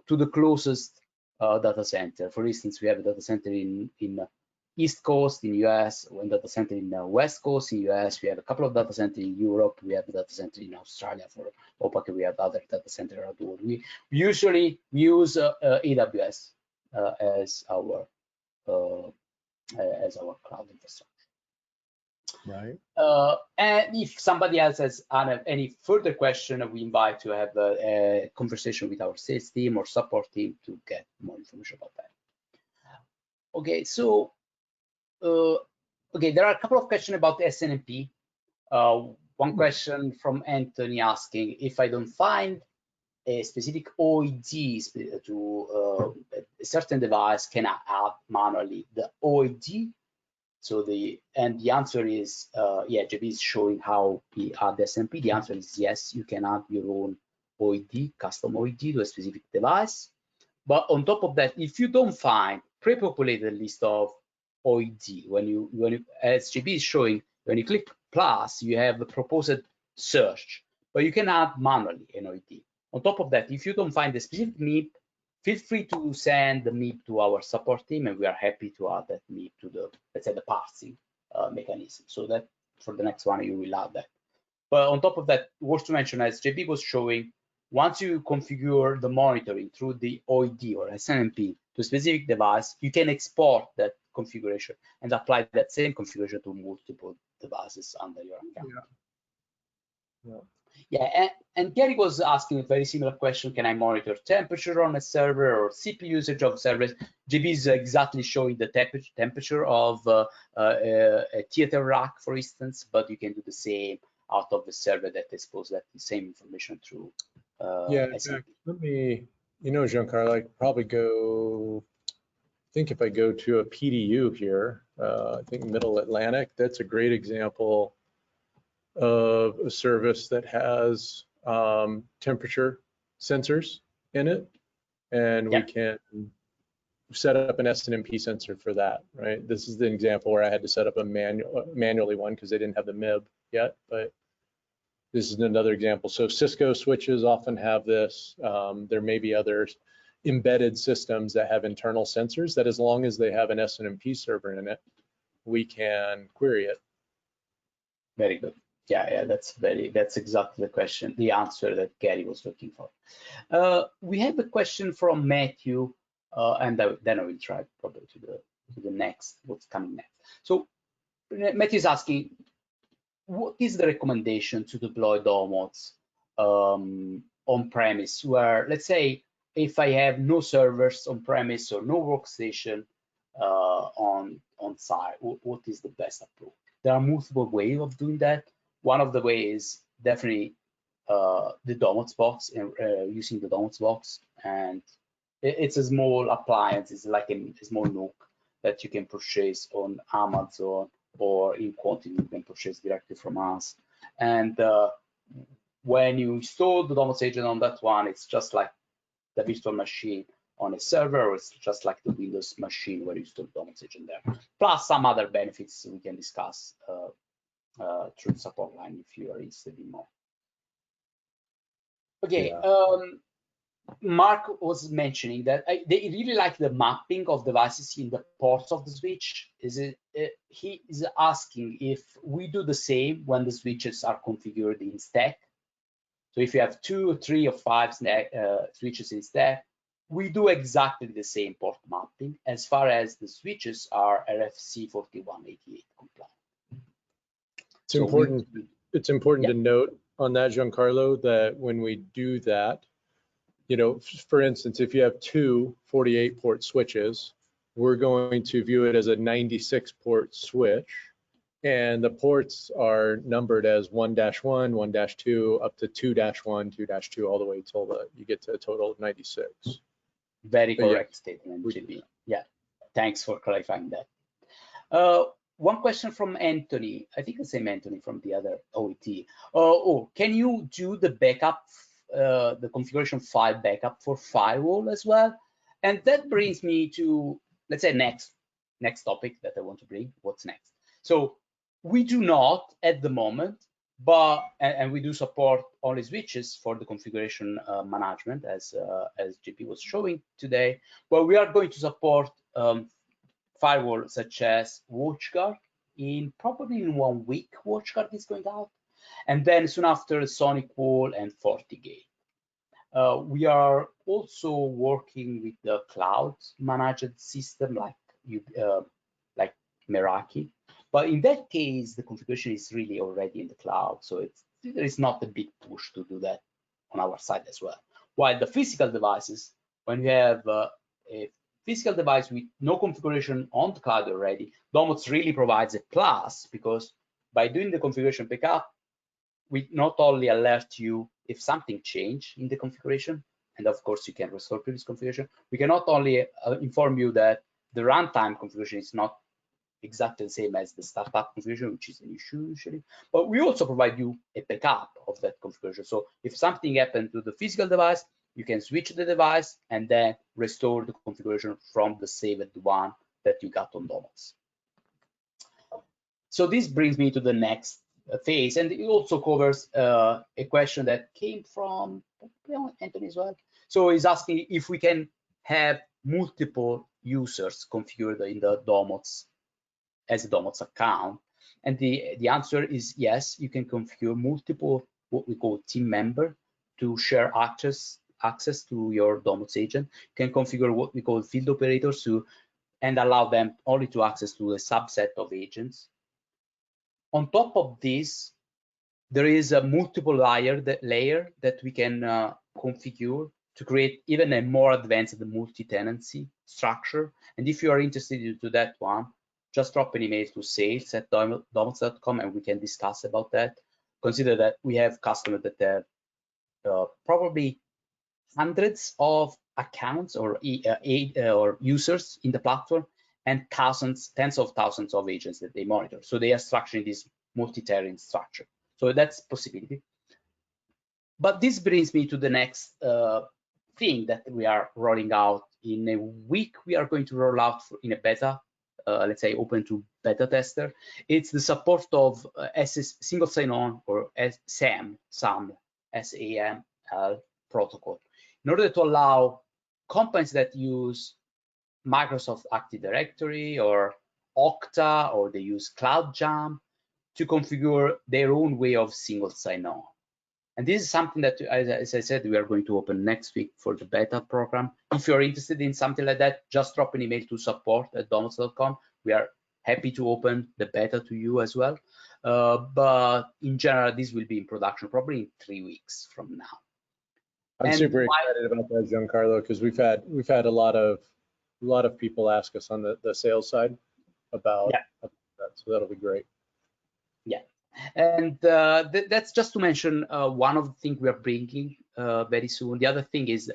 B: to the closest data center. For instance, we have a data center in East Coast in US, one data center in the West Coast in US. We have a couple of data centers in Europe. We have a data center in Australia for OPAC. We have other data centers around the world. We usually use AWS as our cloud infrastructure.
A: Right.
B: And if somebody else has any further question, we invite to have a conversation with our sales team or support team to get more information about that. Okay, so okay, there are a couple of questions about SNMP. One question from Anthony asking if I don't find a specific OID to a certain device, can I add manually the OID? So the answer is yeah, JB is showing how we add the SNMP. The answer is yes, you can add your own OID, custom OID to a specific device. But on top of that, if you don't find pre-populated list of OID, when you as JB is showing, when you click plus, you have the proposed search, but you can add manually an OID. On top of that, if you don't find the specific MIP, feel free to send the MIP to our support team, and we are happy to add that MIP to the, let's say, the parsing mechanism. So that for the next one, you will add that. But on top of that, worth to mention, as JB was showing, once you configure the monitoring through the OID or SNMP to a specific device, you can export that configuration and apply that same configuration to multiple devices under your account. Yeah, and Gary was asking a very similar question: can I monitor temperature on a server or CPU usage of servers? JB is exactly showing the temperature of a theater rack, for instance, but you can do the same out of the server that exposes that same information through
A: yeah, in fact, let me, Giancarlo, I could probably go, I think if I go to a PDU here, I think Middle Atlantic, that's a great example of a service that has temperature sensors in it, and we can set up an SNMP sensor for that, right? This is the example where I had to set up a manually one because they didn't have the MIB yet, but this is another example. So Cisco switches often have this. There may be other embedded systems that have internal sensors that, as long as they have an SNMP server in it, we can query it.
B: Very good. Yeah, that's exactly the answer that Gary was looking for. We have a question from Matthew, and then I will try probably to the next, what's coming next. So Matthew is asking, what is the recommendation to deploy Domotz on premise, where, let's say, if I have no servers on premise or no workstation on site, what is the best approach? There are multiple ways of doing that. One of the ways is definitely the Domotz box, using the Domotz box, and it's a small appliance. It's like a small NUC that you can purchase on Amazon, or in quantity you can purchase directly from us. And when you install the Domotz agent on that one, it's just like the virtual machine on a server, or it's just like the Windows machine where you install Domotz agent there. Plus some other benefits we can discuss through the support line if you are interested in more. Okay, yeah. Mark was mentioning that they really like the mapping of devices in the ports of the switch. He is asking if we do the same when the switches are configured in stack. So if you have 2, 3, or 5 switches in stack, we do exactly the same port mapping as far as the switches are RFC 4188 compliant.
A: It's important to note on that, Giancarlo, that when we do that, for instance, if you have 2 48 port switches, we're going to view it as a 96 port switch, and the ports are numbered as 1-1, 1-2, up to 2-1, 2-2, all the way till you get to a total of 96.
B: Very correct statement, JB. Yeah, thanks for clarifying that. One question from Anthony, I think the same Anthony from the other OET. Can you do the backup, the configuration file backup for firewall as well? And that brings me to, let's say, next topic that I want to bring. What's next? So we do not at the moment, but and we do support only switches for the configuration management, as JP was showing today. But we are going to support firewall such as WatchGuard. Probably in 1 week, WatchGuard is going out, and then soon after SonicWall and FortiGate. We are also working with the cloud managed system like Meraki, but in that case, the configuration is really already in the cloud, so there is not a big push to do that on our side as well. While the physical devices, when you have a physical device with no configuration on the cloud already, Domotz really provides a plus, because by doing the configuration backup, we not only alert you if something changed in the configuration, and of course you can restore previous configuration. We can not only inform you that the runtime configuration is not exactly the same as the startup configuration, which is an issue usually, but we also provide you a backup of that configuration. So if something happened to the physical device, you can switch the device and then restore the configuration from the saved one that you got on Domotz. So this brings me to the next phase, and it also covers a question that came from Anthony as well. So he's asking if we can have multiple users configured in the Domotz as a Domotz account, and the answer is yes. You can configure multiple what we call team member to share access to your Domotz agent. You can configure what we call field operators and allow them only to access to a subset of agents. On top of this, there is a multiple layer that we can configure to create even a more advanced multi-tenancy structure. And if you are interested into that one, just drop an email to sales@domotz.com and we can discuss about that. Consider that we have customers that have probably hundreds of accounts or users in the platform, and tens of thousands of agents that they monitor. So they are structuring this multi-tenant structure. So that's possibility. But this brings me to the next thing that we are rolling out. In a week, we are going to roll out in a beta, let's say open to beta tester. It's the support of single sign-on or SAML protocol, in order to allow companies that use Microsoft Active Directory or Okta, or they use CloudJam, to configure their own way of single sign-on. And this is something that, as I said, we are going to open next week for the beta program. If you're interested in something like that, just drop an email to support@domotz.com. We are happy to open the beta to you as well. But in general, this will be in production probably in 3 weeks from now.
A: I'm super excited about that, Giancarlo, because we've had a lot of people ask us on the sales side about that, so that'll be great.
B: Yeah, and that's just to mention one of the things we are bringing very soon. The other thing is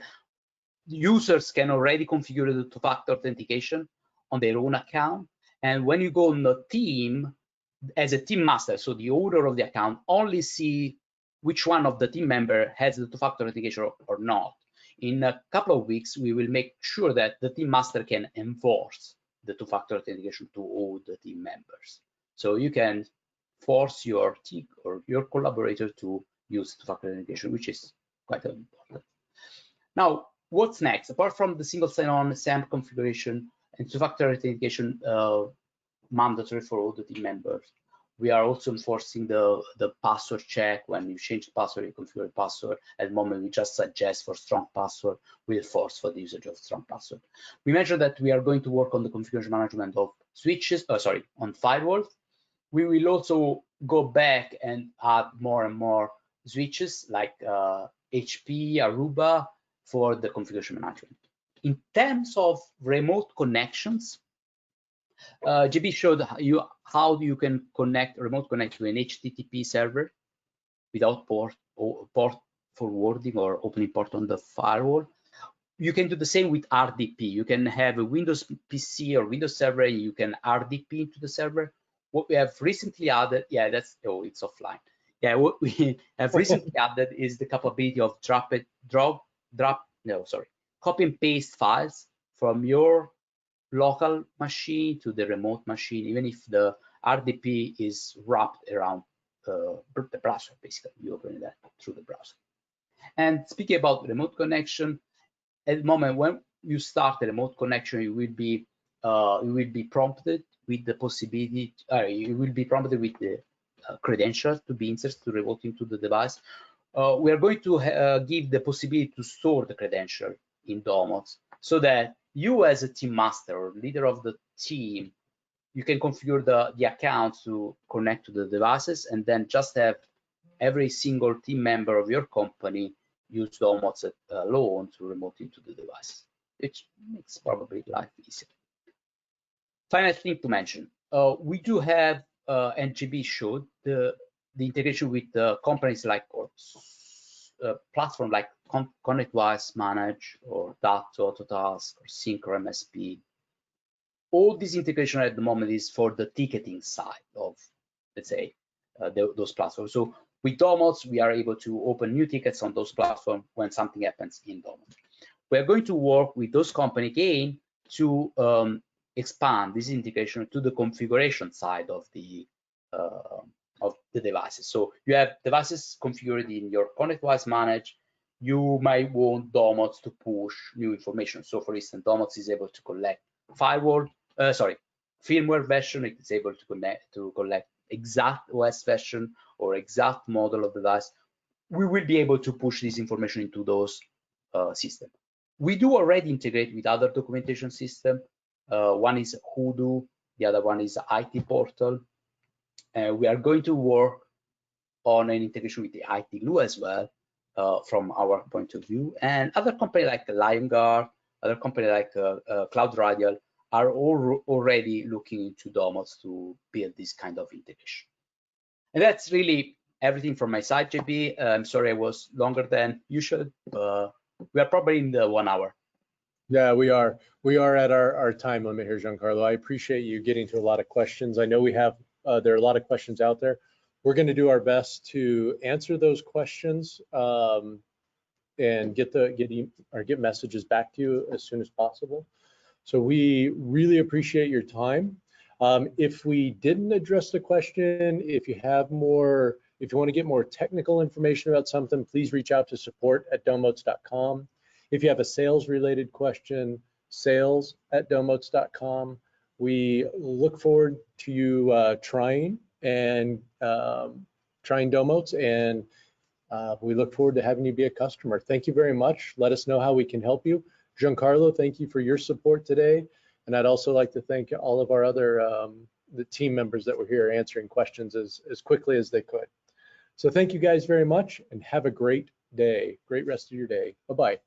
B: users can already configure the two-factor authentication on their own account, and when you go on the team as a team master, so the owner of the account only see which one of the team member has the two-factor authentication or not. In a couple of weeks, we will make sure that the team master can enforce the two-factor authentication to all the team members. So you can force your team or your collaborator to use two-factor authentication, which is quite important. Now, what's next? Apart from the single sign-on SAML configuration and two-factor authentication mandatory for all the team members, we are also enforcing the password check. When you change the password, you configure the password. At the moment, we just suggest for strong password, we enforce for the usage of strong password. We mentioned that we are going to work on the configuration management of switches, on firewalls. We will also go back and add more and more switches like HP, Aruba for the configuration management. In terms of remote connections, JB showed you how you can remote connect to an HTTP server without port forwarding or opening port on the firewall. You can do the same with RDP. You can have a Windows PC or Windows server, and you can RDP into the server. What we have recently added, it's offline. What we have recently added is the capability of copy and paste files from your local machine to the remote machine, even if the RDP is wrapped around the browser. Basically, you open that through the browser. And speaking about remote connection, at the moment when you start the remote connection, you will be you will be prompted with the possibility, you will be prompted with the credentials to be inserted to remote into the device. We are going to give the possibility to store the credential in Domotz so that you as a team master or leader of the team, you can configure the accounts to connect to the devices and then just have every single team member of your company use Domotz alone to remote into the device, which makes probably life easier. Final thing to mention, we do have, and GB showed, the integration with companies like platform like ConnectWise Manage or Datto, Autotask, or Sync or MSP. All this integration at the moment is for the ticketing side of, let's say, those platforms. So with Domotz, we are able to open new tickets on those platforms when something happens in Domotz. We're going to work with those companies again to expand this integration to the configuration side of the devices. So you have devices configured in your ConnectWise Manage. You might want Domotz to push new information. So for instance, Domotz is able to collect firmware version. It is able to collect exact OS version or exact model of device. We will be able to push this information into those systems. We do already integrate with other documentation systems. One is Hoodoo, the other one is IT Portal. We are going to work on an integration with the IT Glue as well, from our point of view. And other companies like LionGuard, other companies like Cloud Radial are all already looking into Domotz to build this kind of integration. And that's really everything from my side, JP. I'm sorry I was longer than usual. We are probably in the 1 hour.
A: Yeah, we are. We are at our time limit here, Giancarlo. I appreciate you getting to a lot of questions. I know we have, there are a lot of questions out there. We're going to do our best to answer those questions and get messages back to you as soon as possible. So we really appreciate your time. If we didn't address the question, if you want to get more technical information about something, please reach out to support@domotz.com. If you have a sales related question, sales@domotz.com. We look forward to you trying Domotz, and we look forward to having you be a customer. Thank you very much. Let us know how we can help you. Giancarlo, thank you for your support today. And I'd also like to thank all of our other the team members that were here answering questions as quickly as they could. So thank you guys very much and have a great day. Great rest of your day. Bye-bye.